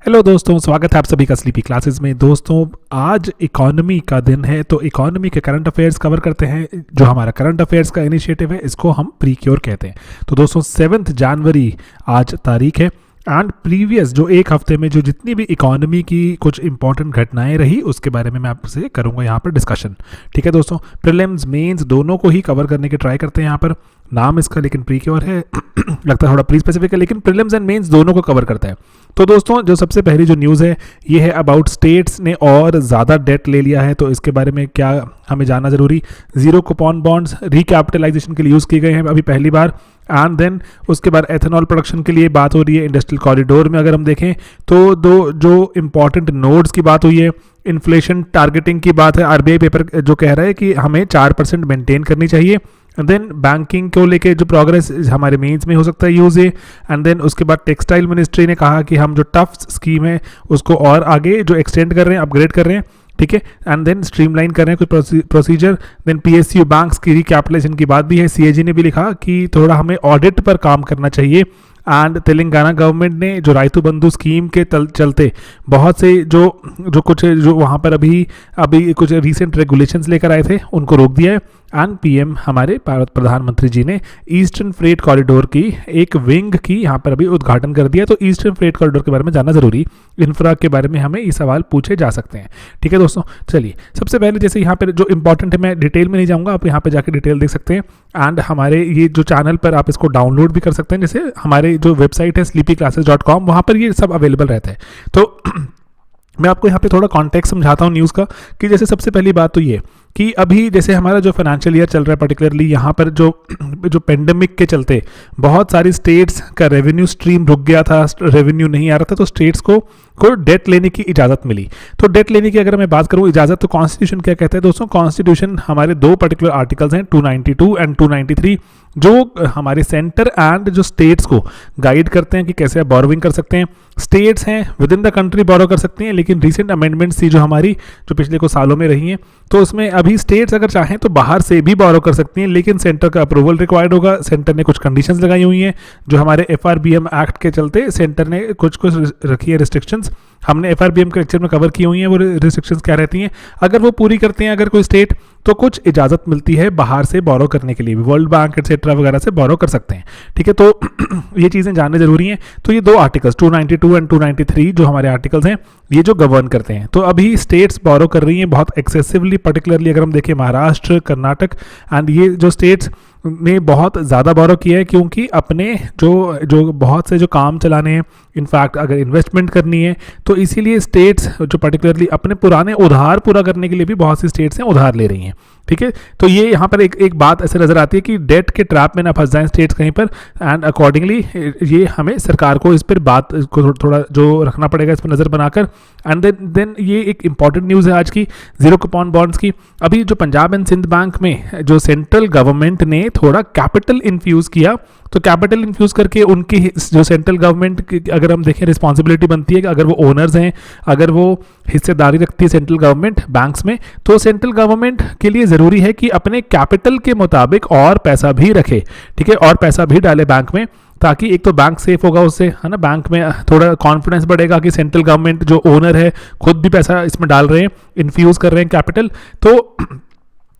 Hello दोस्तों, स्वागत है आप सभी का स्लीपी क्लासेस में। दोस्तों, आज इकोनॉमी का दिन है तो इकोनॉमी के करंट अफेयर्स कवर करते हैं। जो हमारा करंट अफेयर्स का इनिशिएटिव है इसको हम प्रीक्योर कहते हैं। तो दोस्तों 7 जनवरी आज तारीख है एंड प्रीवियस जो एक हफ्ते में जो जितनी भी इकोनॉमी की कुछ इंपॉर्टेंट घटनाएं रही उसके बारे में मैं आपसे करूंगा यहाँ पर डिस्कशन। ठीक है दोस्तों, प्रीलिम्स मेंस दोनों को ही कवर करने की ट्राई करते हैं। यहाँ पर नाम इसका लेकिन प्रीक्योर है लगता है थोड़ा प्री स्पेसिफिक है, लेकिन प्रीलिम्स एंड मेंस दोनों को कवर करता है। तो दोस्तों जो सबसे पहली जो न्यूज़ है ये है अबाउट स्टेट्स ने और ज़्यादा डेट ले लिया है, तो इसके बारे में क्या हमें जानना जरूरी। जीरो कूपन बॉन्ड्स रिकैपिटलाइजेशन के लिए यूज़ किए गए हैं अभी पहली बार। एंड देन उसके बाद एथेनॉल प्रोडक्शन के लिए बात हो रही है। इंडस्ट्रियल कॉरिडोर में अगर हम देखें तो दो जो इंपॉर्टेंट नोड्स की बात हुई है। इन्फ्लेशन टारगेटिंग की बात है, आरबीआई पेपर जो कह रहा है कि हमें 4% मेंटेन करनी चाहिए। एंड देन बैंकिंग को लेके जो प्रोग्रेस हमारे मेंस में हो सकता है यूज़ है। एंड देन उसके बाद टेक्सटाइल मिनिस्ट्री ने कहा कि हम जो टफ स्कीम है उसको और आगे जो एक्सटेंड कर रहे हैं, अपग्रेड कर रहे हैं। ठीक है, एंड देन स्ट्रीमलाइन कर रहे हैं कुछ प्रोसीजर। देन पीएसयू बैंक्स की रिकैपिटलाइजेशन की बात भी है। सीएजी ने भी लिखा कि थोड़ा हमें ऑडिट पर काम करना चाहिए। एंड तेलंगाना गवर्नमेंट ने जो राइतु बंधु स्कीम के चलते बहुत से जो वहाँ पर अभी कुछ रीसेंट रेगुलेशंस लेकर आए थे उनको रोक दिया है। एंड पीएम हमारे भारत प्रधानमंत्री जी ने ईस्टर्न फ्रेट कॉरिडोर की एक विंग की यहाँ पर अभी उद्घाटन कर दिया। तो ईस्टर्न फ्रेट कॉरिडोर के बारे में जानना जरूरी। इंफ्रा के बारे में हमें ये सवाल पूछे जा सकते हैं। ठीक है दोस्तों, चलिए सबसे पहले जैसे यहाँ पर जो इंपॉर्टेंट है, मैं डिटेल में नहीं जाऊँगा, आप यहाँ पर जाकर डिटेल देख सकते हैं। एंड हमारे ये जो चैनल पर आप इसको डाउनलोड भी कर सकते हैं, जैसे हमारे जो वेबसाइट है sleepyclasses.com, वहाँ पर ये सब अवेलेबल रहता है। तो मैं आपको यहाँ पे थोड़ा कॉन्टेक्स्ट समझाता हूँ न्यूज़ का कि जैसे सबसे पहली बात तो ये कि अभी जैसे हमारा जो फाइनेंशियल ईयर चल रहा है पर्टिकुलरली यहाँ पर जो पेंडेमिक के चलते बहुत सारी स्टेट्स का रेवेन्यू स्ट्रीम रुक गया था, रेवेन्यू नहीं आ रहा था, तो स्टेट्स को डेट लेने की इजाज़त मिली। तो डेट लेने की अगर मैं बात करूँ इजाज़त, तो कॉन्स्टिट्यूशन क्या कहता है दोस्तों। कॉन्स्टिट्यूशन हमारे दो पर्टिकुलर आर्टिकल्स हैं 292 एंड 293 जो हमारे सेंटर एंड जो स्टेट्स को गाइड करते हैं कि कैसे आप बोरोविंग कर सकते हैं। स्टेट्स हैं विद इन द कंट्री बोरो कर सकती हैं, लेकिन रिसेंट अमेंडमेंट्स थी जो पिछले कुछ सालों में रही हैं, तो उसमें अभी स्टेट्स अगर चाहें तो बाहर से भी बोरो कर सकती हैं, लेकिन सेंटर का अप्रूवल रिक्वायर्ड होगा। सेंटर ने कुछ कंडीशंस लगाई हुई हैं जो हमारे एफआरबीएम एक्ट के चलते सेंटर ने कुछ रखी है रिस्ट्रिक्शंस। हमने एफआरबीएम के लेक्चर में कवर की हुई हैं वो रिस्ट्रिक्शंस क्या रहती हैं। अगर वो पूरी करते हैं अगर कोई स्टेट, तो कुछ इजाज़त मिलती है बाहर से बोरो करने के लिए भी, वर्ल्ड बैंक एटसेट्रा वगैरह से बोरो कर सकते हैं। ठीक है, तो ये चीज़ें जानने जरूरी हैं। तो ये दो आर्टिकल्स 292 एंड 293 जो हमारे आर्टिकल्स हैं ये जो गवर्न करते हैं। तो अभी स्टेट्स बोरो कर रही हैं बहुत एक्सेसिवली, पर्टिकुलरली अगर हम देखें महाराष्ट्र, कर्नाटक एंड ये जो स्टेट्स ने बहुत ज़्यादा बोरो किया है, क्योंकि अपने जो बहुत से जो काम चलाने हैं, इनफैक्ट अगर इन्वेस्टमेंट करनी है, तो इसीलिए स्टेट्स जो पर्टिकुलरली अपने पुराने उधार पूरा करने के लिए भी बहुत सी स्टेट्स हैं उधार ले रही हैं। ठीक है, तो ये यहाँ पर एक बात ऐसे नज़र आती है कि डेट के ट्रैप में ना फंस जाएं स्टेट्स कहीं पर। एंड अकॉर्डिंगली ये हमें सरकार को इस पर बात को थोड़ा जो रखना पड़ेगा, इस पर नज़र बनाकर। एंड देन ये एक इंपॉर्टेंट न्यूज़ है आज की जीरो कूपन बॉन्ड्स की। अभी जो पंजाब एंड सिंध बैंक में जो सेंट्रल गवर्नमेंट ने थोड़ा कैपिटल इन्फ्यूज़ किया, तो कैपिटल इन्फ्यूज़ करके उनकी जो सेंट्रल गवर्नमेंट की अगर हम देखें रिस्पॉन्सिबिलिटी बनती है कि अगर वो ओनर्स हैं, अगर वो हिस्सेदारी रखती है सेंट्रल गवर्नमेंट बैंक्स में, तो सेंट्रल गवर्नमेंट के लिए ज़रूरी है कि अपने कैपिटल के मुताबिक और पैसा भी रखे। ठीक है, और पैसा भी डाले बैंक में, ताकि एक तो बैंक सेफ होगा उससे, है ना, बैंक में थोड़ा कॉन्फिडेंस बढ़ेगा कि सेंट्रल गवर्नमेंट जो ओनर है खुद भी पैसा इसमें डाल रहे हैं, इन्फ्यूज़ कर रहे हैं कैपिटल। तो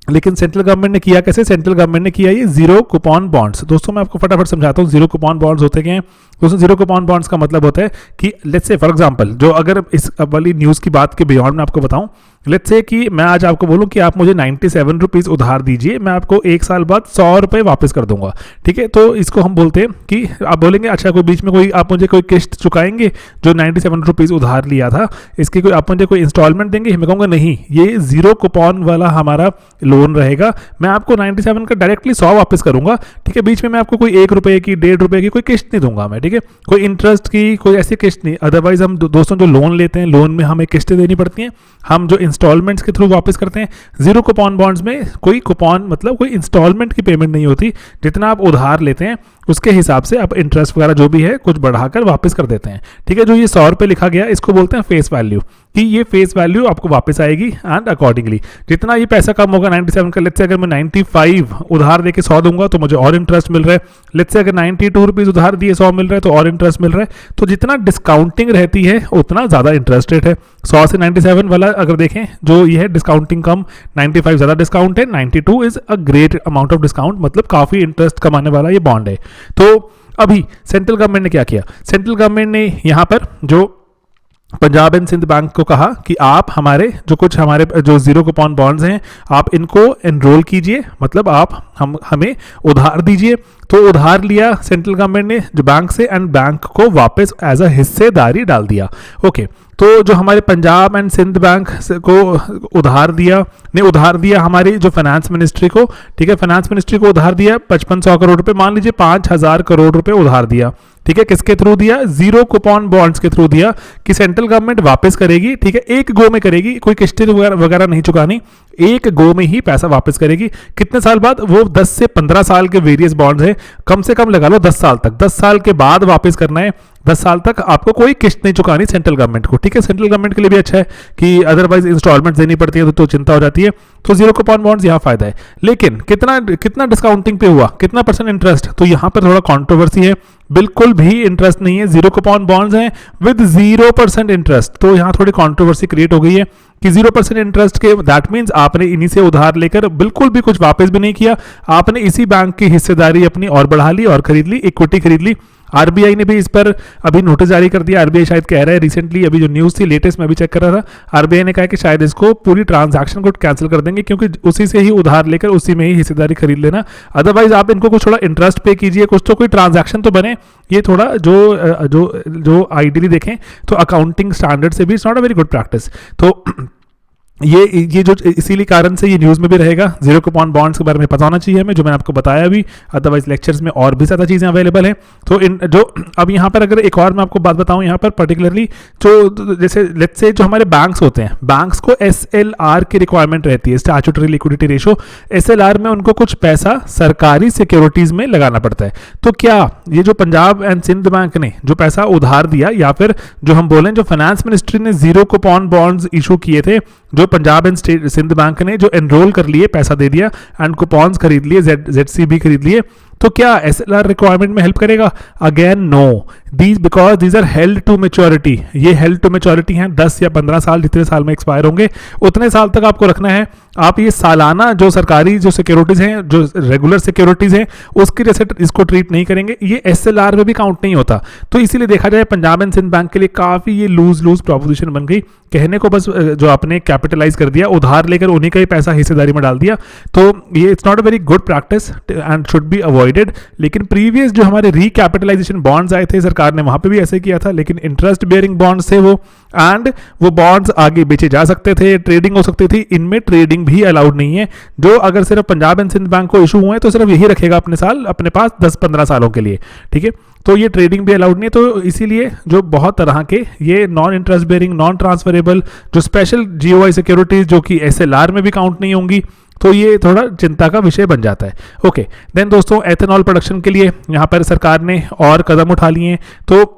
लेकिन सेंट्रल गवर्नमेंट ने किया कैसे? सेंट्रल गवर्नमेंट ने किया ये जीरो कूपन बॉन्ड्स। दोस्तों मैं आपको फटाफट समझाता हूँ जीरो कूपन बॉन्ड्स होते क्या हैं। दोस्तों जीरो कूपन बॉन्ड्स का मतलब होता है कि लेट्स से फॉर एग्जांपल, जो अगर इस वाली न्यूज़ की बात के बियॉन्ड में आपको बताऊं, लेट्स से कि मैं आज आपको बोलूं कि आप मुझे 97 रुपीज़ उधार दीजिए, मैं आपको एक साल बाद 100 रुपये वापस कर दूंगा। ठीक है, तो इसको हम बोलते हैं कि आप बोलेंगे अच्छा कोई बीच में आप मुझे कोई किस्त चुकाएंगे जो 97 रुपीज़ उधार लिया था, इसकी आप मुझे कोई इंस्टॉलमेंट देंगे? मैं कहूँगा नहीं, ये जीरो कूपन वाला हमारा लोन रहेगा, मैं आपको 97 का डायरेक्टली 100 वापस करूंगा। ठीक है, बीच में मैं आपको कोई 1 रुपये की, 1.5 रुपये की कोई किस्त नहीं दूंगा मैं। ठीक है, कोई इंटरेस्ट की कोई ऐसी किस्त नहीं। अदरवाइज हम दोस्तों जो लोन लेते हैं, लोन में हमें किस्तें देनी पड़ती हैं, हम जो इंस्टॉलमेंट्स के थ्रू वापस करते हैं। जीरो कूपन बॉन्ड्स में कोई कूपन मतलब कोई इंस्टॉलमेंट की पेमेंट नहीं होती, जितना आप उधार लेते हैं उसके हिसाब से आप इंटरेस्ट वगैरह जो भी है कुछ बढ़ाकर वापस कर देते हैं। ठीक है, जो ये 100 रुपये लिखा गया इसको बोलते हैं फेस वैल्यू, कि ये फेस वैल्यू आपको वापस आएगी एंड अकॉर्डिंगली जितना ये पैसा कम होगा 97 का, लेट्स से अगर मैं 95 उधार देके 100 दूंगा तो मुझे और इंटरेस्ट मिल रहा है, लेट्स से अगर 92 रुपीज़ उधार दिए 100 मिल रहा है तो और इंटरेस्ट मिल रहा है। तो जितना डिस्काउंटिंग रहती है उतना ज़्यादा इंटरेस्ट रेट है। 100 से 97 वाला अगर देखें जो ये है डिस्काउंटिंग कम, 95 ज़्यादा डिस्काउंट है, 92 is a great amount of discount, मतलब काफ़ी इंटरेस्ट कमाने वाला ये बॉन्ड है। तो अभी सेंट्रल गवर्नमेंट ने क्या किया, सेंट्रल गवर्नमेंट ने यहाँ पर जो पंजाब एंड सिंध बैंक को कहा कि आप हमारे जो जीरो कूपन बॉन्ड्स हैं आप इनको एनरोल कीजिए, मतलब आप हमें उधार दीजिए। तो उधार लिया सेंट्रल गवर्नमेंट ने जो बैंक से, एंड बैंक को वापस एज अ हिस्सेदारी डाल दिया। ओके, तो जो हमारे पंजाब एंड सिंध बैंक को उधार दिया हमारी जो फाइनेंस मिनिस्ट्री को, ठीक है, फाइनेंस मिनिस्ट्री को उधार दिया 5500 करोड़ रुपए, मान लीजिए 5000 करोड़ रुपए उधार दिया। ठीक है, किसके थ्रू दिया, जीरो कूपन बॉन्ड्स के थ्रू दिया कि सेंट्रल गवर्नमेंट वापस करेगी। ठीक है, एक गो में करेगी, कोई किस्तें वगैरह नहीं चुकानी, एक गो में ही पैसा वापस करेगी। कितने साल बाद, वो 10 से 15 साल के वेरियस बॉन्ड्स है, कम से कम लगा लो 10 साल तक, 10 साल के बाद वापस करना है। 10 साल तक आपको कोई किस्त नहीं चुकानी सेंट्रल गवर्नमेंट को। ठीक है, सेंट्रल गवर्नमेंट के लिए भी अच्छा है कि अदरवाइज इंस्टॉलमेंट देनी पड़ती है तो चिंता हो जाती है। तो जीरो कूपन बॉन्ड्स यहाँ फायदा है। लेकिन कितना डिस्काउंटिंग पे हुआ, कितना परसेंट इंटरेस्ट, तो यहाँ पर थोड़ा कंट्रोवर्सी है। बिल्कुल भी इंटरेस्ट नहीं है, जीरो कूपन बॉन्ड्स हैं विद 0% इंटरेस्ट। तो यहाँ थोड़ी कंट्रोवर्सी क्रिएट हो गई है कि 0% इंटरेस्ट के, दैट मीन्स आपने इन्हीं से उधार लेकर बिल्कुल भी कुछ वापस भी नहीं किया, आपने इसी बैंक की हिस्सेदारी अपनी और बढ़ा ली और खरीद ली, इक्विटी खरीद ली। आरबीआई ने भी इस पर अभी नोटिस जारी कर दिया। आरबीआई शायद कह रहा है, रिसेंटली अभी जो न्यूज़ थी लेटेस्ट में अभी चेक कर रहा था, आरबीआई ने कहा कि शायद इसको पूरी ट्रांजैक्शन को कैंसिल कर देंगे, क्योंकि उसी से ही उधार लेकर उसी में ही हिस्सेदारी खरीद लेना। अदरवाइज आप इनको कुछ थोड़ा इंटरेस्ट पे कीजिए, कुछ तो कोई ट्रांजैक्शन तो बने। ये थोड़ा जो आइडियली देखें तो अकाउंटिंग स्टैंडर्ड से भी it's not a very good practice. तो ये जो इसीलिए कारण से ये न्यूज़ में भी रहेगा। जीरो कूपन बॉन्ड्स के बारे में पता होना चाहिए हमें, जो मैंने आपको बताया अभी, अदरवाइज लेक्चर्स में और भी ज़्यादा चीज़ें अवेलेबल हैं। तो अब यहाँ पर अगर एक और मैं आपको बात बताऊँ, यहाँ पर पर्टिकुलरली जो जैसे लेट्स से जो हमारे बैंक्स होते हैं, बैंक्स को SLR की रिक्वायरमेंट रहती है, स्टैट्यूटरी लिक्विडिटी रेशो। SLR में उनको कुछ पैसा सरकारी सिक्योरिटीज़ में लगाना पड़ता है। तो क्या ये जो पंजाब एंड सिंध बैंक ने जो पैसा उधार दिया, या फिर जो हम बोलें जो फाइनेंस मिनिस्ट्री ने जीरो कूपन बॉन्ड्स इशू किए थे, जो पंजाब एंड सिंध बैंक ने जो एनरोल कर लिए, पैसा दे दिया एंड कूपन्स खरीद लिए, ZCB खरीद लिए, तो क्या SLR रिक्वायरमेंट में हेल्प करेगा? Again no, because these are held to maturity. ये हेल्ड टू मेच्योरिटी हैं, 10 या 15 साल, जितने साल में एक्सपायर होंगे उतने साल तक आपको रखना है। आप ये सालाना जो सरकारी जो सिक्योरिटीज हैं, जो रेगुलर सिक्योरिटीज हैं, उसकी जैसे इसको ट्रीट नहीं करेंगे, ये SLR में भी काउंट नहीं होता। तो इसीलिए देखा जाए पंजाब एंड सिंध बैंक के लिए काफ़ी ये लूज प्रोपोजिशन बन गई। कहने को बस जो आपने कैपिटलाइज कर दिया, उधार लेकर उन्हीं का ही पैसा हिस्सेदारी में डाल दिया, तो ये it's not a very good practice and should be avoided. लेकिन प्रीवियस जो हमारे रिकैपिटलाइजेशन बॉन्ड्स आए थे, सरकार ने वहाँ पे भी ऐसे किया था, लेकिन इंटरेस्ट बेयरिंग बॉन्ड्स थे वो, एंड वो बॉन्ड्स आगे बेचे जा सकते थे, ट्रेडिंग हो सकती थी। इनमें ट्रेडिंग भी अलाउड नहीं है। जो अगर सिर्फ पंजाब एंड सिंध बैंक को इशू हुए हैं तो सिर्फ यही रखेगा अपने पास 10-15 सालों के लिए। ठीक है, तो ये ट्रेडिंग भी अलाउड नहीं है। तो इसीलिए जो बहुत तरह के ये non interest bearing, non transferable, जो स्पेशल GOI सिक्योरिटीज जो कि SLR में भी काउंट नहीं होंगी, तो ये थोड़ा चिंता का विषय बन जाता है। ओके, देन दोस्तों, एथेनॉल प्रोडक्शन के लिए यहाँ पर सरकार ने और कदम उठा लिए हैं। तो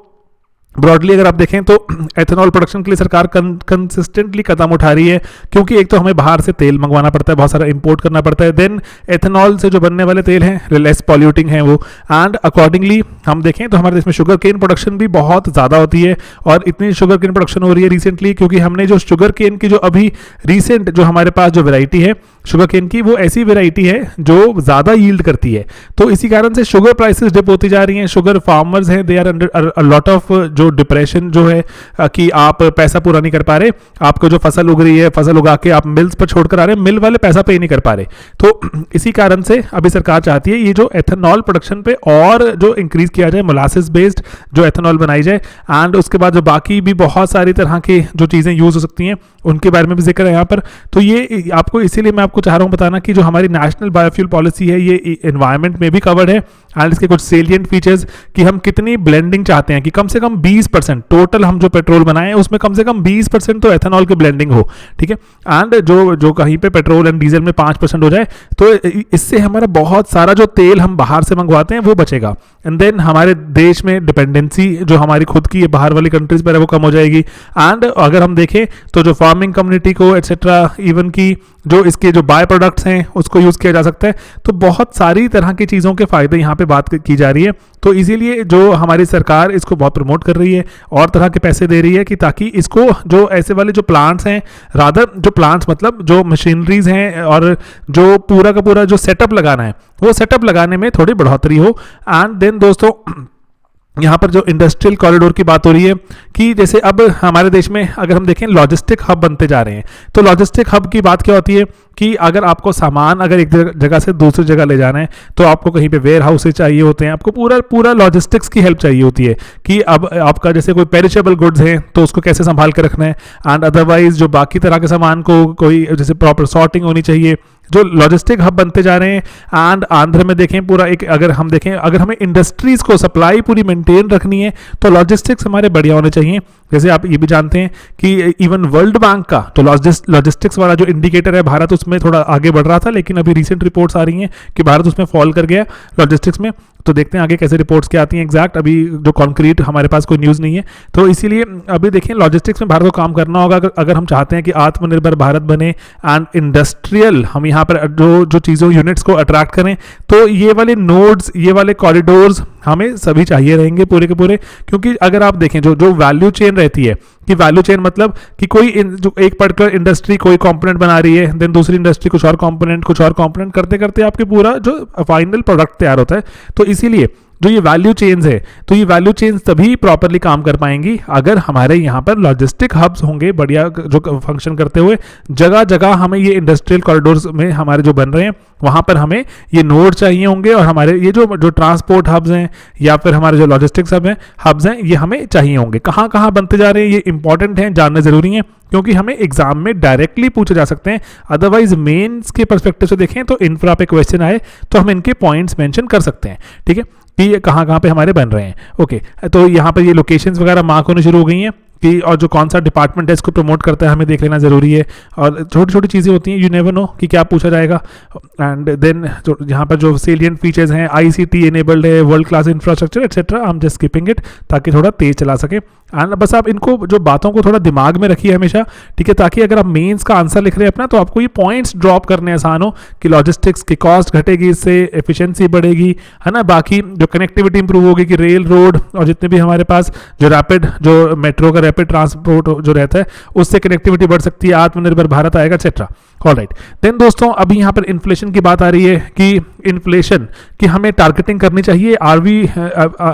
ब्रॉडली अगर आप देखें तो एथेनॉल प्रोडक्शन के लिए सरकार कंसिस्टेंटली कदम उठा रही है, क्योंकि एक तो हमें बाहर से तेल मंगवाना पड़ता है, बहुत सारा इंपोर्ट करना पड़ता है। देन एथेनॉल से जो बनने वाले तेल हैं लेस पॉल्यूटिंग हैं वो, एंड अकॉर्डिंगली हम देखें तो हमारे देश में शुगर केन प्रोडक्शन भी बहुत ज़्यादा होती है। और इतनी शुगर केन प्रोडक्शन हो रही है रिसेंटली, क्योंकि हमने जो शुगर केन की जो अभी रिसेंट जो हमारे पास जो वेराइटी है शुगर केन की, वो ऐसी वेराइटी है जो ज़्यादा यील्ड करती है। तो इसी कारण से शुगर प्राइसेस डिप होती जा रही हैं। शुगर फार्मर्स हैं, they are under a lot of जो डिप्रेशन जो है कि आप पैसा पूरा नहीं कर पा रहे, आपको जो फसल उग रही है, फसल उगा के आप मिल्स पर छोड़कर आ रहे हैं, मिल वाले पैसा पे नहीं कर पा रहे। तो इसी कारण से अभी सरकार चाहती है ये जो एथेनॉल प्रोडक्शन पे और जो इंक्रीज किया जाए, मोलासिस बेस्ड जो एथेनॉल बनाई जाए, एंड उसके बाद जो बाकी भी बहुत सारी तरह के जो चीज़ें यूज हो सकती हैं उनके बारे में भी जिक्र है यहाँ पर। तो ये आपको इसीलिए मैं आपको चाह रहा हूँ बताना कि जो हमारी नेशनल बायोफ्यूल पॉलिसी है ये एनवायरनमेंट में भी कवर्ड है, एंड इसके कुछ सेलिएंट फीचर्स कि हम कितनी ब्लेंडिंग चाहते हैं, कि कम से कम 20% टोटल हम जो पेट्रोल बनाए हैं उसमें कम से कम 20% तो एथेनॉल की ब्लेंडिंग हो, ठीक है। एंड जो कहीं पे पेट्रोल एंड डीजल में 5% हो जाए तो इससे हमारा बहुत सारा जो तेल हम बाहर से मंगवाते हैं वो बचेगा। एंड देन हमारे देश में डिपेंडेंसी जो हमारी खुद की बाहर वाली कंट्रीज पर है वो कम हो जाएगी। एंड अगर हम देखें तो जो फार्मिंग कम्युनिटी को एट्सेट्रा इवन की जो इसके जो बाय प्रोडक्ट्स हैं उसको यूज़ किया जा सकता है। तो बहुत सारी तरह की चीज़ों के फ़ायदे यहाँ पे बात की जा रही है। तो इसीलिए जो हमारी सरकार इसको बहुत प्रमोट कर रही है और तरह के पैसे दे रही है कि ताकि इसको जो ऐसे वाले जो प्लांट्स हैं, रादर जो प्लांट्स मतलब जो मशीनरीज हैं और जो पूरा का पूरा जो सेटअप लगाना है वो सेटअप लगाने में थोड़ी बढ़ोतरी हो। एंड देन दोस्तों यहाँ पर जो इंडस्ट्रियल कॉरिडोर की बात हो रही है कि जैसे अब हमारे देश में अगर हम देखें लॉजिस्टिक हब बनते जा रहे हैं। तो लॉजिस्टिक हब की बात क्या होती है कि अगर आपको सामान अगर एक जगह से दूसरी जगह ले जाना है तो आपको कहीं पे वेयर हाउसेज चाहिए होते हैं, आपको पूरा लॉजिस्टिक्स की हेल्प चाहिए होती है कि अब आपका जैसे कोई पेरिशेबल गुड्स हैं तो उसको कैसे संभाल कर रखना है। एंड अदरवाइज जो बाकी तरह के सामान को कोई जैसे प्रॉपर सॉर्टिंग होनी चाहिए, जो लॉजिस्टिक हब बनते जा रहे हैं। एंड आंध्र में देखें पूरा एक अगर हम देखें अगर हमें इंडस्ट्रीज को सप्लाई पूरी मेंटेन रखनी है तो लॉजिस्टिक्स हमारे बढ़िया होने चाहिए। जैसे आप ये भी जानते हैं कि इवन वर्ल्ड बैंक का तो लॉजिस्टिक्स वाला जो इंडिकेटर है भारत उसमें थोड़ा आगे बढ़ रहा था, लेकिन अभी रिसेंट रिपोर्ट्स आ रही हैं कि भारत उसमें फॉल कर गया लॉजिस्टिक्स में। तो देखते हैं आगे कैसे रिपोर्ट्स क्या आती हैं एग्जैक्ट, अभी जो कॉन्क्रीट हमारे पास कोई न्यूज़ नहीं है। तो इसीलिए अभी देखें लॉजिस्टिक्स में भारत को काम करना होगा अगर हम चाहते हैं कि आत्मनिर्भर भारत बने एंड इंडस्ट्रियल हम यहाँ पर जो चीज़ों यूनिट्स को अट्रैक्ट करें। तो ये वाले नोड्स, ये वाले कॉरिडोर्स हमें सभी चाहिए रहेंगे पूरे के पूरे, क्योंकि अगर आप देखें जो वैल्यू चेन रहती है कि वैल्यू चेन मतलब कि कोई जो एक पर्टिकुलर इंडस्ट्री कोई कंपोनेंट बना रही है, देन दूसरी इंडस्ट्री कुछ और कंपोनेंट करते करते आपके पूरा जो फाइनल प्रोडक्ट तैयार होता है। तो इसीलिए जो ये वैल्यू चेन्स है तो ये वैल्यू चेन्स तभी प्रॉपरली काम कर पाएंगी अगर हमारे यहाँ पर लॉजिस्टिक हब्स होंगे बढ़िया जो फंक्शन करते हुए। जगह जगह हमें ये इंडस्ट्रियल कॉरिडोर्स में हमारे जो बन रहे हैं वहाँ पर हमें ये नोड चाहिए होंगे और हमारे ये जो ट्रांसपोर्ट हब्स हैं या फिर हमारे जो लॉजिस्टिक्स हब्स हैं ये हमें चाहिए होंगे। कहाँ कहाँ बनते जा रहे हैं ये इंपॉर्टेंट हैं, जानना जरूरी है, क्योंकि हमें एग्जाम में डायरेक्टली पूछे जा सकते हैं। अदरवाइज मेंस के पर्सपेक्टिव से देखें तो इंफ्रा पे क्वेश्चन आए तो हम इनके पॉइंट्स मेंशन कर सकते हैं, ठीक है, कि ये कहाँ कहाँ पे हमारे बन रहे हैं। ओके, तो यहाँ पर ये लोकेशंस वगैरह मार्क होने शुरू हो गई हैं कि और जो कौन सा डिपार्टमेंट है इसको प्रमोट करता है हमें देख लेना जरूरी है। और छोटी छोटी चीज़ें होती हैं, यू नेवर नो कि क्या पूछा जाएगा। एंड देन जो यहाँ पर जो सेलिएंट फीचर्स हैं, ICT एनेबल्ड है, world class infrastructure etcetera, I am just skipping it ताकि थोड़ा तेज चला सके। एंड बस आप इनको जो बातों को थोड़ा दिमाग में रखिए हमेशा, ठीक है, ताकि अगर आप मेंस का आंसर लिख रहे हैं अपना तो आपको ये पॉइंट्स ड्रॉप करने आसान हो कि लॉजिस्टिक्स की कॉस्ट घटेगी, इससे एफिशिएंसी बढ़ेगी, है ना, बाकी जो कनेक्टिविटी इंप्रूव होगी कि रेल रोड और जितने भी हमारे पास जो रैपिड जो मेट्रो का रैपिड ट्रांसपोर्ट जो रहता है उससे कनेक्टिविटी बढ़ सकती है, आत्मनिर्भर भारत आएगा एक्सेट्रा। ऑलराइट, देन दोस्तों अभी यहाँ पर इन्फ्लेशन की बात आ रही है कि इन्फ्लेशन की हमें टारगेटिंग करनी चाहिए।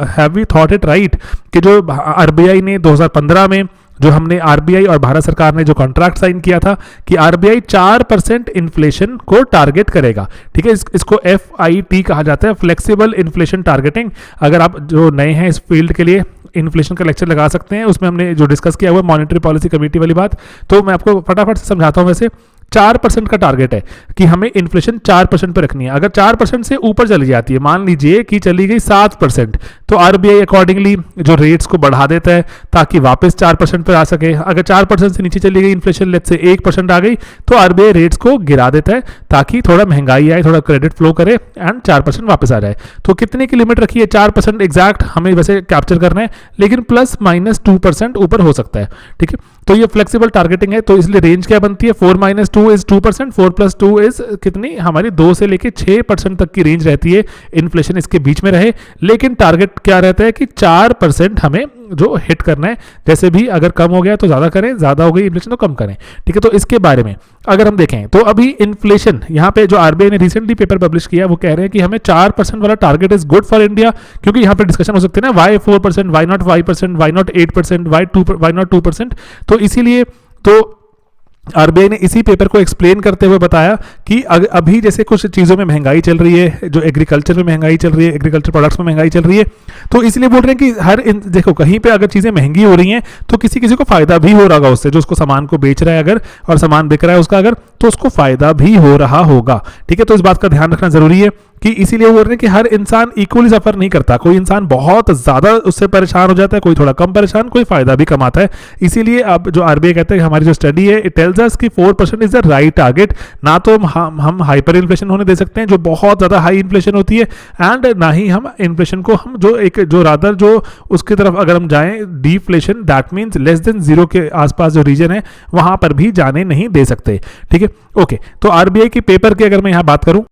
Have we thought it right कि जो RBI ने 2015 में जो हमने RBI और भारत सरकार ने जो कॉन्ट्रैक्ट साइन किया था कि RBI 4% इन्फ्लेशन को टारगेट करेगा, ठीक है, इसको FIT कहा जाता है, फ्लेक्सिबल इन्फ्लेशन टारगेटिंग। अगर आप जो नए हैं इस फील्ड के लिए इन्फ्लेशन का लेक्चर लगा सकते हैं, उसमें हमने जो डिस्कस किया हुआ मॉनेटरी पॉलिसी कमेटी वाली बात, तो मैं आपको फटाफट से समझाता हूँ। वैसे 4% का टारगेट है कि हमें इन्फ्लेशन 4% पर रखनी है। अगर 4% से ऊपर चली जाती है, मान लीजिए कि चली गई 7%, तो RBI अकॉर्डिंगली जो रेट्स को बढ़ा देता है ताकि वापस 4% पर आ सके। अगर 4% से नीचे चली गई इन्फ्लेशन, लेट्स से 1% आ गई, तो RBI रेट्स को गिरा देता है ताकि थोड़ा महंगाई आए, थोड़ा क्रेडिट फ्लो करे एंड 4% वापस आ जाए। तो कितने की लिमिट रखी है? 4% एग्जैक्ट हमें वैसे कैप्चर करना है, लेकिन ±2% ऊपर हो सकता है, ठीक है। तो ये फ्लेक्सिबल टारगेटिंग है, तो इसलिए रेंज क्या बनती है? 4 - 2 इज 2%, 4 + 2 इज कितनी? हमारी 2 से लेके 6% तक की रेंज रहती है, इन्फ्लेशन इसके बीच में रहे। लेकिन टारगेट क्या रहता है कि 4% हमें जो हिट करना है। जैसे भी अगर कम हो गया तो ज़्यादा करें, ज़्यादा हो गई इन्फ्लेशन तो कम करें, ठीक है। तो इसके बारे में अगर हम देखें तो अभी इन्फ्लेशन यहाँ पे जो RBI ने रिसेंटली पेपर पब्लिश किया वो कह रहे हैं कि हमें 4% वाला target is good for India, क्योंकि यहाँ पे डिस्कशन हो सकते हैं ना, why 4%, why not 5%, why not 8%, why not 2%। तो इसीलिए तो RBI ने इसी पेपर को एक्सप्लेन करते हुए बताया कि अभी जैसे कुछ चीज़ों में महंगाई चल रही है, जो एग्रीकल्चर में महंगाई चल रही है, एग्रीकल्चर प्रोडक्ट्स में महंगाई चल रही है, तो इसलिए बोल रहे हैं कि देखो कहीं पे अगर चीज़ें महंगी हो रही हैं तो किसी किसी को फायदा भी हो रहा होगा उससे, जो उसको सामान को बेच रहा है अगर और सामान बिक रहा है उसका अगर, तो उसको फायदा भी हो रहा होगा, ठीक है। तो इस बात का ध्यान रखना जरूरी है कि इसीलिए बोल रहे हैं कि हर इंसान इक्वली सफर नहीं करता, कोई इंसान बहुत ज्यादा उससे परेशान हो जाता है, कोई थोड़ा कम परेशान, कोई फायदा भी कमाता है। इसीलिए अब जो आरबीआई कहते हैं हमारी जो स्टडी है इट टेल्स अस कि 4% इज द राइट टारगेट। ना तो हम हाइपर इन्फ्लेशन होने दे सकते हैं जो बहुत ज्यादा हाई इन्फ्लेशन होती है, एंड ना ही हम इन्फ्लेशन को हम जो रादर जो उसकी तरफ अगर हम जाएं डीफ्लेशन, that means less than zero के आसपास जो रीजन है वहां पर भी जाने नहीं दे सकते। ठीक है, ओके। तो आरबीआई के पेपर की अगर मैं यहां बात करूं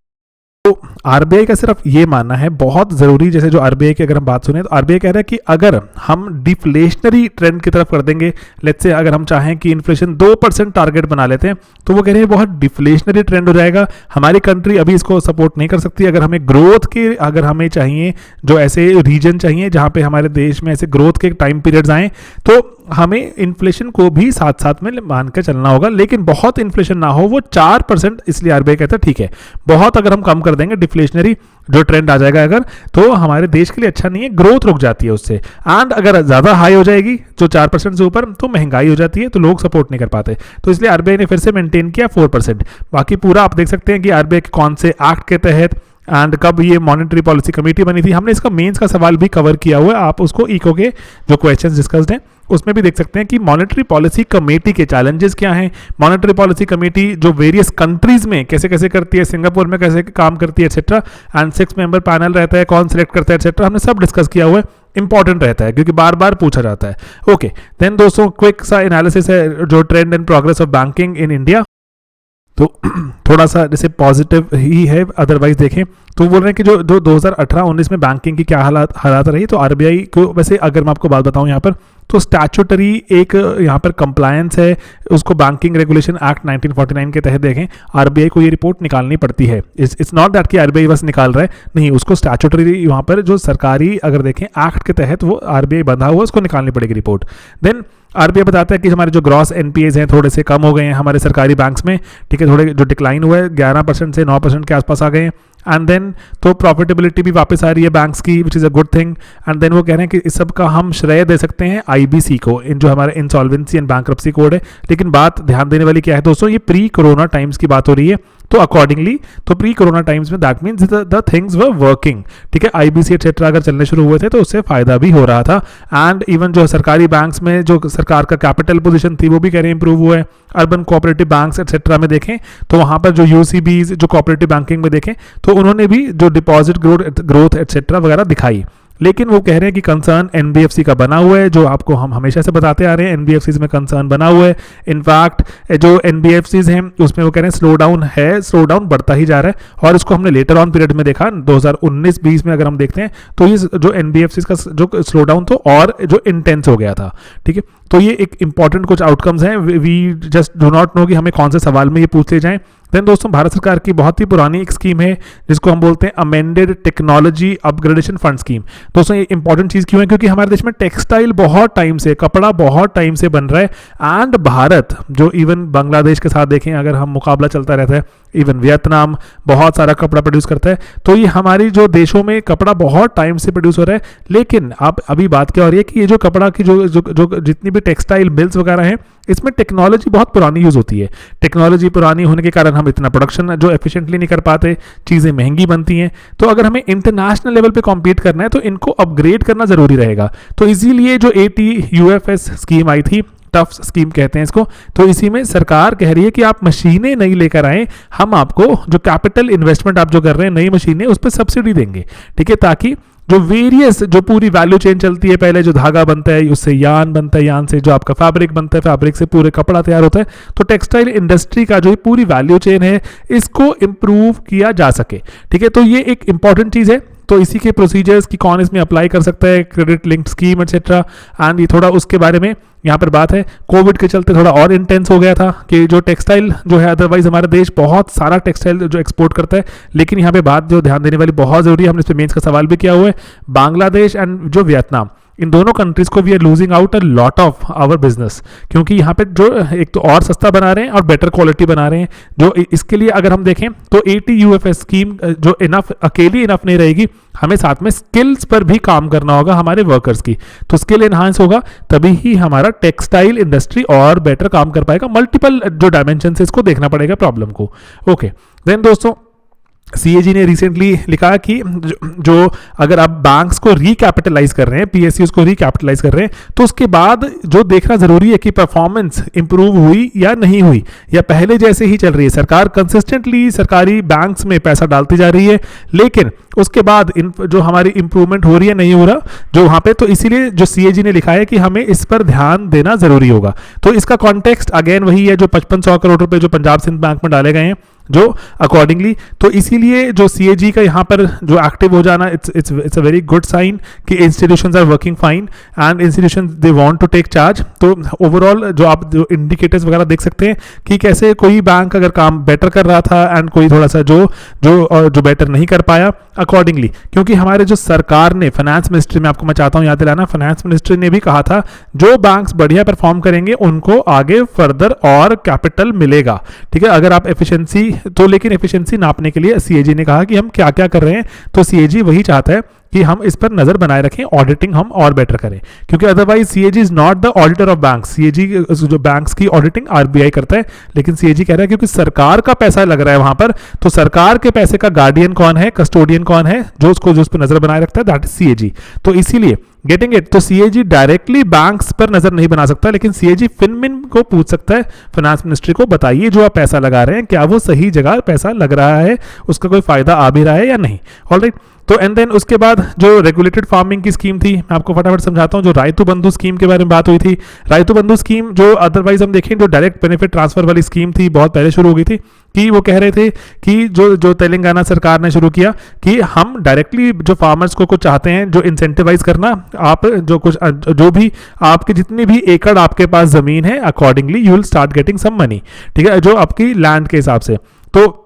तो आरबीआई का सिर्फ ये मानना है बहुत जरूरी, जैसे जो आरबीआई की अगर हम बात सुने तो आरबीआई कह रहा है कि अगर हम डिफ्लेशनरी ट्रेंड की तरफ कर देंगे, लेट्स से अगर हम चाहें कि इन्फ्लेशन 2% टारगेट बना लेते हैं तो वो कह रहे हैं बहुत डिफ्लेशनरी ट्रेंड हो जाएगा, हमारी कंट्री अभी इसको सपोर्ट नहीं कर सकती। अगर हमें ग्रोथ के अगर हमें चाहिए, जो ऐसे रीजन चाहिए जहां पे हमारे देश में ऐसे ग्रोथ के टाइम पीरियड्स आए, तो हमें इन्फ्लेशन को भी साथ साथ में मान के चलना होगा, लेकिन बहुत इन्फ्लेशन ना हो, वो 4%। इसलिए आरबीआई कहता है ठीक है, बहुत अगर हम कम कर देंगे डिफ्लेशनरी जो ट्रेंड आ जाएगा अगर, तो हमारे देश के लिए अच्छा नहीं है, ग्रोथ रुक जाती है उससे। एंड अगर ज़्यादा हाई हो जाएगी जो 4% से ऊपर, तो महंगाई हो जाती है, तो लोग सपोर्ट नहीं कर पाते। तो इसलिए आरबीआई ने फिर से मेंटेन किया 4%। बाकी पूरा आप देख सकते हैं कि आरबीआई के कौन से एक्ट के तहत एंड कब ये मॉनेटरी पॉलिसी कमेटी बनी थी, हमने इसका मेंस का सवाल भी कवर किया हुआ है, आप उसको इको के जो क्वेश्चंस डिस्कस्ड हैं उसमें भी देख सकते हैं कि मॉनेटरी पॉलिसी कमेटी के चैलेंजेस क्या हैं, मॉनेटरी पॉलिसी कमेटी जो वेरियस कंट्रीज में कैसे कैसे करती है, सिंगापुर में कैसे काम करती है एक्सेट्रा, एंड 6 मेंबर पैनल रहता है, कौन सिलेक्ट करता है एक्सेट्रा, हमने सब डिस्कस किया हुआ है। इंपॉर्टेंट रहता है क्योंकि बार बार पूछा जाता है। ओके, देन दोस्तों क्विक सा एनालिसिस है जो trend and progress of banking in India, तो थोड़ा सा जैसे पॉजिटिव ही है, अदरवाइज देखें तो बोल रहे हैं कि जो 2018-19 में बैंकिंग की क्या हालात रही, तो आरबीआई को वैसे अगर मैं आपको बात बताऊं यहाँ पर, तो स्टैट्यूटरी एक यहाँ पर कंप्लायंस है, उसको बैंकिंग रेगुलेशन एक्ट 1949 के तहत देखें आरबीआई को ये रिपोर्ट निकालनी पड़ती है। इट्स नॉट दैट कि आरबीआई बस निकाल रहा है, नहीं, उसको स्टैट्यूटरी यहाँ पर जो सरकारी अगर देखें एक्ट के तहत वो आरबीआई बंधा हुआ, उसको निकालनी पड़ेगी रिपोर्ट। देन आरबीआई बताता है कि हमारे जो ग्रॉस एनपीएज हैं थोड़े से कम हो गए हैं हमारे सरकारी बैंक्स में, ठीक है, थोड़े जो डिक्लाइन हुआ है 11% से 9% के आसपास आ गए हैं। एंड देन तो प्रॉफिटेबिलिटी भी वापस आ रही है बैंक्स की, which is a good thing. And then वो कह रहे हैं कि इस सब का हम श्रेय दे सकते हैं आईबीसी को, इन जो हमारे इंसॉल्वेंसी एंड बैंक्रप्सी कोड है। लेकिन बात ध्यान देने वाली क्या है दोस्तों, ये प्री कोरोना टाइम्स की बात हो रही है, तो अकॉर्डिंगली तो प्री कोरोना टाइम्स में that means the things were working, ठीक है, आईबीसी एक्सेट्रा अगर चलने शुरू हुए थे तो उससे फायदा भी हो रहा था। एंड इवन जो सरकारी बैंक्स में जो सरकार का कैपिटल पोजीशन थी वो भी कह रहे हैं इंप्रूव हुआ है। अर्बन कोऑपरेटिव बैंक्स एक्सेट्रा में देखें तो वहां पर जो यूसीबीज जो कोऑपरेटिव बैंकिंग में देखें तो उन्होंने भी जो डिपॉजिट ग्रोथ एक्सेट्रा वगैरह दिखाई। लेकिन वो कह रहे हैं कि कंसर्न एनबीएफसी का बना हुआ है, जो आपको हम हमेशा से बताते आ रहे हैं, एनबीएफसी में कंसर्न बना हुआ है। इनफैक्ट जो एनबीएफसी हैं उसमें वो कह रहे हैं स्लो डाउन है, स्लो डाउन बढ़ता ही जा रहा है। और इसको हमने लेटर ऑन पीरियड में देखा 2019-20 में अगर हम देखते हैं तो ये जो एनबीएफसी का जो स्लो डाउन तो और जो इंटेंस हो गया था, ठीक है। तो ये एक इंपॉर्टेंट कुछ आउटकम्स हैं, we just do not know कि हमें कौन से सवाल में ये पूछ ले जाएं। देन दोस्तों भारत सरकार की बहुत ही पुरानी एक स्कीम है जिसको हम बोलते हैं amended technology upgradation fund scheme. दोस्तों ये इंपॉर्टेंट चीज़ क्यों है, क्योंकि हमारे देश में टेक्सटाइल बहुत टाइम से, कपड़ा बहुत टाइम से बन रहा है। एंड भारत जो इवन बांग्लादेश के साथ देखें अगर हम मुकाबला चलता रहता है, इवन वियतनाम बहुत सारा कपड़ा प्रोड्यूस करता है, तो ये हमारी जो देशों में कपड़ा बहुत टाइम से प्रोड्यूस हो रहा है। लेकिन अब अभी बात क्या हो रही है कि ये जो कपड़ा की जो जितनी भी टेक्सटाइल मिल्स वगैरह हैं इसमें टेक्नोलॉजी बहुत पुरानी यूज़ होती है। टेक्नोलॉजी पुरानी होने के कारण हम इतना प्रोडक्शन जो एफिशिएंटली नहीं कर पाते, चीज़ें महंगी बनती हैं। तो अगर हमें इंटरनेशनल लेवल पे कॉम्पीट करना है तो इनको अपग्रेड करना ज़रूरी रहेगा। तो इसीलिए जो ATUFS स्कीम आई थी, टफ स्कीम कहते हैं इसको, तो इसी में सरकार कह रही है कि आप मशीनें नई लेकर आएँ, हम आपको जो कैपिटल इन्वेस्टमेंट आप जो कर रहे हैं नई मशीनें उस पर सब्सिडी देंगे, ठीक है, ताकि जो वेरियस जो पूरी वैल्यू चेन चलती है, पहले जो धागा बनता है उससे यान बनता है, यान से जो आपका फैब्रिक बनता है, फैब्रिक से पूरे कपड़ा तैयार होता है। तो टेक्सटाइल इंडस्ट्री का जो पूरी वैल्यू चेन है इसको इम्प्रूव किया जा सके, ठीक है। तो ये एक इंपॉर्टेंट चीज़ है। तो इसी के प्रोसीजर्स की कौन इसमें अप्लाई कर सकता है, credit linked scheme etcetera, and ये थोड़ा उसके बारे में यहाँ पर बात है। कोविड के चलते थोड़ा और इंटेंस हो गया था कि जो टेक्सटाइल जो है, अदरवाइज हमारा देश बहुत सारा टेक्सटाइल जो एक्सपोर्ट करता है, लेकिन यहाँ पे बात जो ध्यान देने वाली बहुत ज़रूरी है, हमने इस पर मेंस का सवाल भी किया हुआ है, बांग्लादेश एंड जो वियतनाम, इन दोनों कंट्रीज को we are losing out a lot of our business, क्योंकि यहाँ पे जो एक तो और सस्ता बना रहे हैं और बेटर क्वालिटी बना रहे हैं। जो इसके लिए अगर हम देखें तो ATUFS स्कीम जो इनफ अकेली इनफ नहीं रहेगी, हमें साथ में स्किल्स पर भी काम करना होगा हमारे वर्कर्स की। तो स्किल एनहांस होगा तभी ही हमारा टेक्सटाइल इंडस्ट्री और बेटर काम कर पाएगा। मल्टीपल जो डायमेंशन है इसको देखना पड़ेगा प्रॉब्लम को। ओके, देन दोस्तों सीएजी ने रिसेंटली लिखा कि जो अगर आप बैंक्स को रिकैपिटलाइज कर रहे हैं, पीएसयूज को रिकैपिटलाइज कर रहे हैं, तो उसके बाद जो देखना जरूरी है कि परफॉर्मेंस इंप्रूव हुई या नहीं हुई, या पहले जैसे ही चल रही है। सरकार कंसिस्टेंटली सरकारी बैंक्स में पैसा डालती जा रही है, लेकिन उसके बाद जो हमारी इंप्रूवमेंट हो रही है नहीं हो रहा जो वहां पे, तो इसीलिए जो सीएजी ने लिखा है कि हमें इस पर ध्यान देना जरूरी होगा। तो इसका कॉन्टेक्स्ट अगेन वही है जो 5500 करोड़ रुपए जो पंजाब सिंध बैंक में डाले गए हैं, जो अकॉर्डिंगली, तो इसीलिए जो सीएजी का यहाँ पर जो एक्टिव हो जाना, it's a very good sign कि institutions are working fine and institutions they want to take charge. तो ओवरऑल जो आप जो इंडिकेटर्स वगैरह देख सकते हैं कि कैसे कोई बैंक अगर काम बेटर कर रहा था एंड कोई थोड़ा सा जो बेटर नहीं कर पाया अकॉर्डिंगली, क्योंकि हमारे जो सरकार ने फाइनेंस मिनिस्ट्री में, आपको मैं चाहता हूँ याद दिलाना, फाइनेंस मिनिस्ट्री ने भी कहा था जो बैंक्स बढ़िया परफॉर्म करेंगे उनको आगे फर्दर और कैपिटल मिलेगा। ठीक है, अगर आप एफिशिएंसी, तो लेकिन एफिशिएंसी नापने के लिए सीएजी ने कहा कि हम क्या क्या कर रहे हैं, तो सीएजी वही चाहता है कि हम इस पर नजर बनाए रखें, ऑडिटिंग हम और बेटर करें, क्योंकि otherwise CAG is not the auditor of banks. CAG जो बैंक्स की ऑडिटिंग आरबीआई करता है, लेकिन सीएजी कह रहा है क्योंकि सरकार का पैसा लग रहा है वहां पर, तो सरकार के पैसे का गार्डियन कौन है, कस्टोडियन कौन है, जो उस पर नजर बनाए रखता है, दैट इज सीएजी। तो इसीलिए गेटिंग इट, तो सीएजी डायरेक्टली बैंक्स पर नजर नहीं बना सकता, लेकिन सीएजी फिनमिन को पूछ सकता है, फाइनेंस मिनिस्ट्री को, बताइए जो आप पैसा लगा रहे हैं क्या वो सही जगह पैसा लग रहा है, उसका कोई फायदा आ भी रहा है या नहीं। ऑलराइट, तो एंड देन उसके बाद जो रेगुलेटेड फार्मिंग की स्कीम थी, मैं आपको फटाफट समझाता हूं। जो रायतु बंधु स्कीम के बारे में बात हुई थी, रायतु बंधु स्कीम जो अदरवाइज हम देखें जो डायरेक्ट बेनिफिट ट्रांसफर वाली स्कीम थी, बहुत पहले शुरू हो गई थी, कि वो कह रहे थे कि जो तेलंगाना सरकार ने शुरू किया कि हम डायरेक्टली जो फार्मर्स को कुछ चाहते हैं जो इंसेंटिवाइज करना, आप जो भी आपकी जितनी भी एकड़ आपके पास जमीन है, accordingly you will start getting some money. ठीक है, जो आपकी लैंड के हिसाब से, तो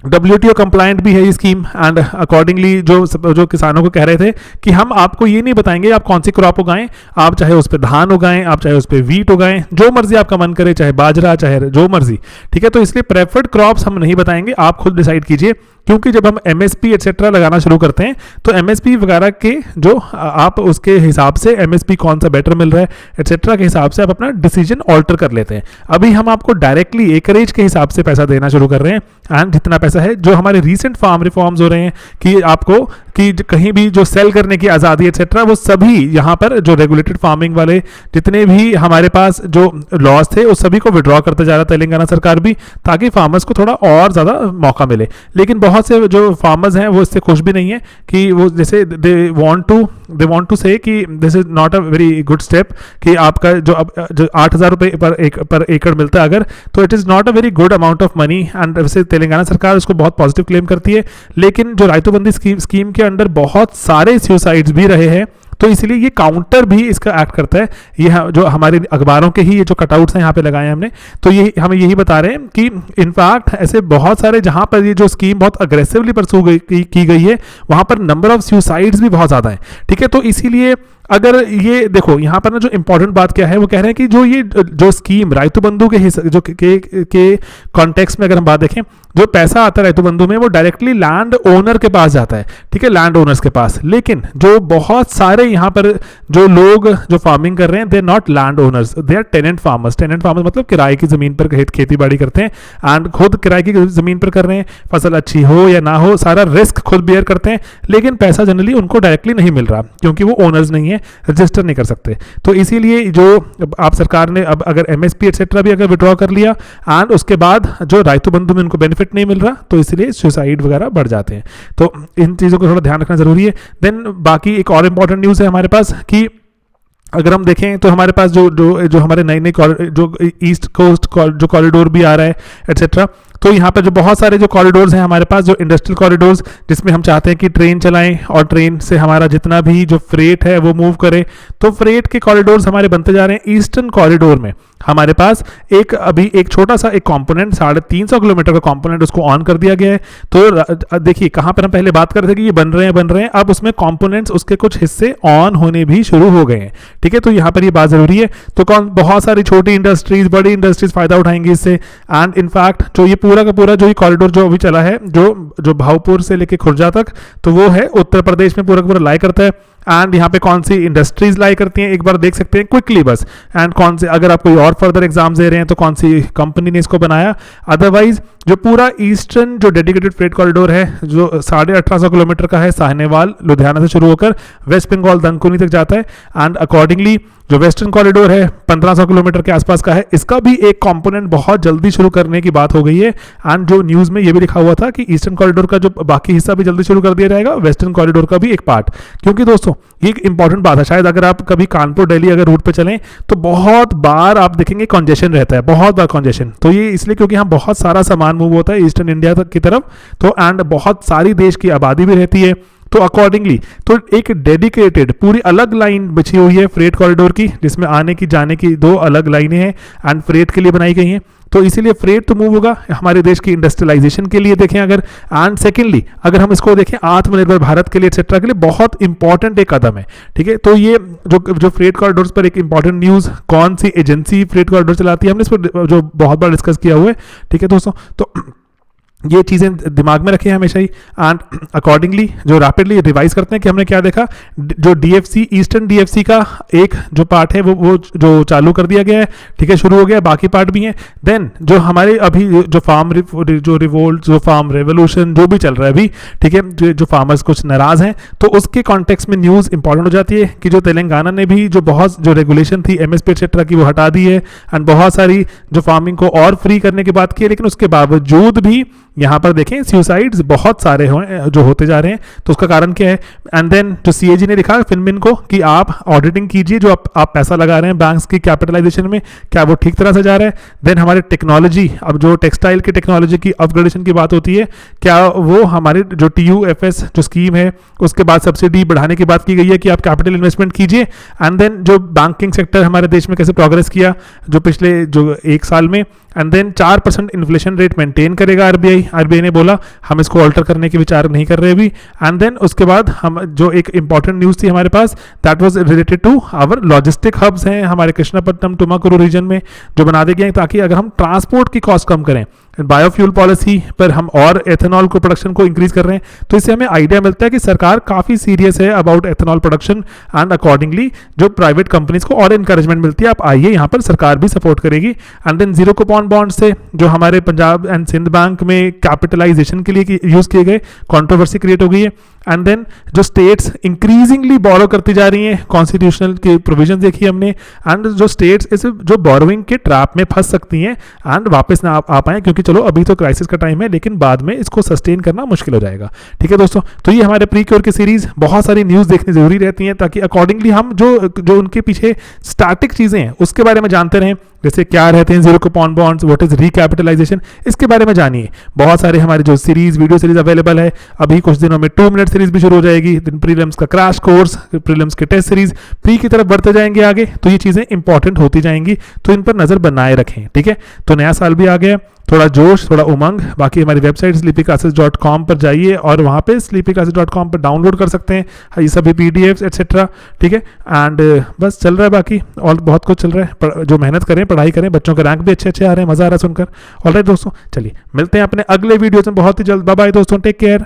WTO कंप्लाइंट भी है ये स्कीम, एंड अकॉर्डिंगली जो किसानों को कह रहे थे कि हम आपको ये नहीं बताएंगे आप कौन सी क्रॉप उगाएं, आप चाहे उस पर धान उगाएं, आप चाहे उस पर वीट उगाएं, जो मर्जी आपका मन करे, चाहे बाजरा, चाहे जो मर्जी। ठीक है, तो इसलिए प्रेफर्ड क्रॉप्स हम नहीं बताएंगे, आप खुद डिसाइड कीजिए, क्योंकि जब हम एमएसपी एटसेट्रा लगाना शुरू करते हैं तो एमएसपी वगैरह के जो आप उसके हिसाब से एमएसपी कौन सा बेटर मिल रहा है एटसेट्रा के हिसाब से आप अपना डिसीजन ऑल्टर कर लेते हैं। अभी हम आपको डायरेक्टली एकरेज के हिसाब से पैसा देना शुरू कर रहे हैं, एंड जितना पैसा है, जो हमारे रीसेंट फार्म रिफॉर्म्स हो रहे हैं कि आपको कि कहीं भी जो सेल करने की आज़ादी एटसेट्रा, वो सभी यहाँ पर जो रेगुलेटेड फार्मिंग वाले जितने भी हमारे पास जो लॉज थे उस सभी को विड्रॉ करते जा रहा है तेलंगाना सरकार भी, ताकि फार्मर्स को थोड़ा और ज़्यादा मौका मिले। लेकिन बहुत से जो फार्मर्स हैं वो इससे खुश भी नहीं है कि वो जैसे दे वांट टू से कि this is not a very good step, कि आपका जो 8,000 रुपये पर एकड़ मिलता है अगर, तो it is not a very good amount of money, and वैसे तेलंगाना सरकार उसको बहुत पॉजिटिव क्लेम करती है, लेकिन जो रायतुबंदी स्कीम के अंडर बहुत सारे सुसाइड्स भी रहे हैं, तो इसीलिए ये काउंटर भी इसका एक्ट करता है। ये जो हमारे अखबारों के ही ये जो कटआउट्स हैं यहाँ पे लगाए हैं हमने, तो ये हमें यही बता रहे हैं कि इनफैक्ट ऐसे बहुत सारे जहाँ पर ये जो स्कीम बहुत अग्रेसिवली परसू की गई है, वहाँ पर नंबर ऑफ सुसाइड्स भी बहुत ज़्यादा है। ठीक है, तो इसीलिए अगर ये देखो यहाँ पर ना जो इंपॉर्टेंट बात क्या है, वो कह रहे हैं कि जो स्कीम रायतु बंधु के जो के कॉन्टेक्स्ट में अगर हम बात देखें, जो पैसा आता है रायतु बंधु में वो डायरेक्टली लैंड ओनर के पास जाता है। ठीक है, लैंड ओनर्स के पास, लेकिन जो बहुत सारे यहाँ पर जो लोग जो फार्मिंग कर रहे हैं, they are not land owners, they are tenant farmers. Tenant farmers मतलब किराए की जमीन पर खेती बाड़ी करते हैं, एंड खुद किराए की जमीन पर कर रहे हैं, फसल अच्छी हो या ना हो सारा रिस्क खुद बेयर करते हैं, लेकिन पैसा जनरली उनको डायरेक्टली नहीं मिल रहा क्योंकि वो ओनर्स नहीं है, रजिस्टर नहीं कर सकते। तो इसीलिए जो आप सरकार ने अब अगर एमएसपी एटसेट्रा भी अगर विड्रॉ कर लिया, एंड उसके बाद जो रायतु बंधु में उनको बेनिफिट नहीं मिल रहा, तो इसलिए सुसाइड वगैरह बढ़ जाते हैं। तो इन चीज़ों को थोड़ा ध्यान रखना जरूरी है। देन बाकी एक और इंपॉर्टेंट न्यूज़ है हमारे पास कि अगर हम देखें तो हमारे पास जो हमारे नए जो ईस्ट कोस्ट जो कॉरिडोर भी आ रहा है एटसेट्रा, तो यहाँ पर जो बहुत सारे जो कॉरिडोर्स हैं हमारे पास, जो इंडस्ट्रियल कॉरिडोर्स जिसमें हम चाहते हैं कि ट्रेन चलाएं और ट्रेन से हमारा जितना भी जो फ्रेट है वो मूव करे, तो फ्रेट के कॉरिडोर्स हमारे बनते जा रहे हैं। ईस्टर्न कॉरिडोर में हमारे पास अभी एक छोटा सा एक कंपोनेंट 350 किलोमीटर का कंपोनेंट उसको ऑन कर दिया गया है। तो देखिए कहाँ पर हम पहले बात कर रहे थे कि ये बन रहे हैं, अब उसमें कंपोनेंट्स उसके कुछ हिस्से ऑन होने भी शुरू हो गए हैं। ठीक है, तो यहाँ पर ये बात जरूरी है। तो बहुत सारी छोटी इंडस्ट्रीज, बड़ी इंडस्ट्रीज फायदा उठाएंगी इससे, एंड इनफैक्ट जो ये पूरा का पूरा जो ये कॉरिडोर जो अभी चला है, जो भावपुर से लेके खुर्जा तक, तो वो है उत्तर प्रदेश में पूरा का पूरा लाई करता है। एंड यहाँ पे कौन सी इंडस्ट्रीज लाई करती हैं एक बार देख सकते हैं क्विकली बस, एंड कौन से, अगर आप कोई और फर्दर एग्जाम्स दे रहे हैं तो कौन सी कंपनी ने इसको बनाया। अदरवाइज जो पूरा ईस्टर्न जो डेडिकेटेड फ्रेट कॉरिडोर है जो 1850 किलोमीटर का है, साहनेवाल लुधियाना से शुरू होकर वेस्ट बंगाल दंकुनी तक जाता है, एंड अकॉर्डिंगली जो वेस्टर्न कॉरिडोर है 1500 किलोमीटर के आसपास का है, इसका भी एक कंपोनेंट बहुत जल्दी शुरू करने की बात हो गई है। एंड जो न्यूज़ में ये भी लिखा हुआ था कि ईस्टर्न कॉरिडोर का जो बाकी हिस्सा भी जल्दी शुरू कर दिया जाएगा, वेस्टर्न कॉरिडोर का भी एक पार्ट। क्योंकि दोस्तों ये एक इंपॉर्टेंट बात है, शायद अगर आप कभी कानपुर दिल्ली अगर रूट पे चलें तो बहुत बार आप देखेंगे कॉन्जेशन रहता है, बहुत बार कॉन्जेशन। तो ये इसलिए क्योंकि यहाँ बहुत सारा सामान मूव होता है ईस्टर्न इंडिया तक की तरफ, तो एंड बहुत सारी देश की आबादी भी रहती है, तो अकॉर्डिंगली तो एक डेडिकेटेड पूरी अलग लाइन बिछी हुई है फ्रेट कॉरिडोर की, जिसमें आने की जाने की 2 अलग लाइनें हैं एंड फ्रेट के लिए बनाई गई हैं। तो इसीलिए फ्रेट तो मूव होगा हमारे देश की इंडस्ट्रियलाइजेशन के लिए देखें अगर, एंड सेकेंडली अगर हम इसको देखें आत्मनिर्भर भारत के लिए एक्सेट्रा के लिए बहुत इंपॉर्टेंट एक कदम है। ठीक है, तो ये जो फ्रेट कॉरिडोर्स पर एक इंपॉर्टेंट न्यूज़, कौन सी एजेंसी फ्रेट कॉरिडोर चलाती है, हमने इस पर जो बहुत बार डिस्कस किया हुआ है। ठीक है दोस्तों, तो ये चीज़ें दिमाग में रखें हमेशा ही, एंड अकॉर्डिंगली जो रैपिडली रिवाइज करते हैं कि हमने क्या देखा। जो डीएफसी ईस्टर्न डीएफसी का एक जो पार्ट है वो जो चालू कर दिया गया है, ठीक है, शुरू हो गया, बाकी पार्ट भी हैं। देन जो हमारे अभी जो फार्म जो रिवोल्ट, जो फार्म रेवोल्यूशन जो भी चल रहा है अभी, ठीक है, जो फार्मर्स कुछ नाराज हैं, तो उसके कॉन्टेक्स्ट में न्यूज़ इंपॉर्टेंट हो जाती है कि जो तेलंगाना ने भी जो बहुत जो रेगुलेशन थी एमएसपी एक्सेट्रा की वो हटा दी है, एंड बहुत सारी जो फार्मिंग को और फ्री करने की बात की है, लेकिन उसके बावजूद भी यहाँ पर देखें सुसाइड्स बहुत सारे जो होते जा रहे हैं। तो उसका कारण क्या है। एंड देन जो सीएजी ने लिखा फिनमिन को कि आप ऑडिटिंग कीजिए, जो आप पैसा लगा रहे हैं बैंक्स की कैपिटलाइजेशन में, क्या वो ठीक तरह से जा रहा है। देन हमारे टेक्नोलॉजी, अब जो टेक्सटाइल की टेक्नोलॉजी की अपग्रेडेशन की बात होती है, क्या वो हमारे जो TUFS जो स्कीम है उसके बाद सब्सिडी बढ़ाने की बात की गई है कि आप कैपिटल इन्वेस्टमेंट कीजिए। एंड देन जो बैंकिंग सेक्टर हमारे देश में कैसे प्रोग्रेस किया जो पिछले जो 1 साल में। And then 4% inflation rate maintain करेगा आरबीआई ने बोला, हम इसको ऑल्टर करने के विचार नहीं कर रहे अभी। एंड देन उसके बाद हम जो एक इंपॉर्टेंट न्यूज़ थी हमारे पास, that was related to our logistic hubs हैं हमारे कृष्णापट्टनम टुमाकुरू रीजन में जो बना दिए गए, ताकि अगर हम ट्रांसपोर्ट की कॉस्ट कम करें, बायोफ्यूल पॉलिसी पर हम और एथेनॉल को प्रोडक्शन को इंक्रीज कर रहे हैं, तो इससे हमें आइडिया मिलता है कि सरकार काफ़ी सीरियस है about ethanol production. And accordingly जो प्राइवेट कंपनीज को और इंकरेजमेंट मिलती है, आप आइए यहाँ पर सरकार भी सपोर्ट करेगी। And than zero coupon bond से जो हमारे पंजाब एंड सिंध बैंक में कैपिटलाइजेशन के लिए यूज किए गए, कंट्रोवर्सी क्रिएट हो गई है। एंड देन जो स्टेट्स इंक्रीजिंगली बोरो करती जा रही हैं, कॉन्स्टिट्यूशनल की प्रोविजन देखी हमने, एंड जो स्टेट्स इस जो बोरोइंग के ट्रैप में फंस सकती हैं एंड वापस ना आ पाएँ, क्योंकि चलो अभी तो क्राइसिस का टाइम है, लेकिन बाद में इसको सस्टेन करना मुश्किल हो जाएगा। ठीक है दोस्तों, तो ये हमारे प्रीक्योर की सीरीज, बहुत सारी न्यूज़ देखनी जरूरी रहती हैं ताकि अकॉर्डिंगली हम जो उनके पीछे स्टैटिक चीज़ें हैं उसके बारे में जानते रहें, जैसे क्या रहते हैं zero coupon bonds, what is recapitalisation, इसके बारे में जानिए। बहुत सारे हमारे जो सीरीज वीडियो सीरीज अवेलेबल है, अभी कुछ दिनों में 2 मिनट सीरीज भी शुरू हो जाएगी, प्रीलिम्स का क्रैश कोर्स, प्रीलिम्स के टेस्ट सीरीज, प्री की तरफ बढ़ते जाएंगे आगे, तो ये चीज़ें इंपॉर्टेंट होती जाएंगी, तो इन पर नज़र बनाए रखें। ठीक है, तो नया साल भी आ गया, थोड़ा जोश, थोड़ा उमंग। बाकी हमारी वेबसाइट sleepyclasses.com पर जाइए और वहाँ पे sleepyclasses.com पर डाउनलोड कर सकते हैं ये सभी PDFs एटसेट्रा। ठीक है, एंड बस चल रहा है, बाकी और बहुत कुछ चल रहा है। जो मेहनत करें, पढ़ाई करें, बच्चों के रैंक भी अच्छे आ रहे हैं, मज़ा आ रहा है सुनकर। ऑलराइट दोस्तों, चलिए मिलते हैं अपने अगले वीडियोस में बहुत ही जल्द। बाय बाय दोस्तों, टेक केयर।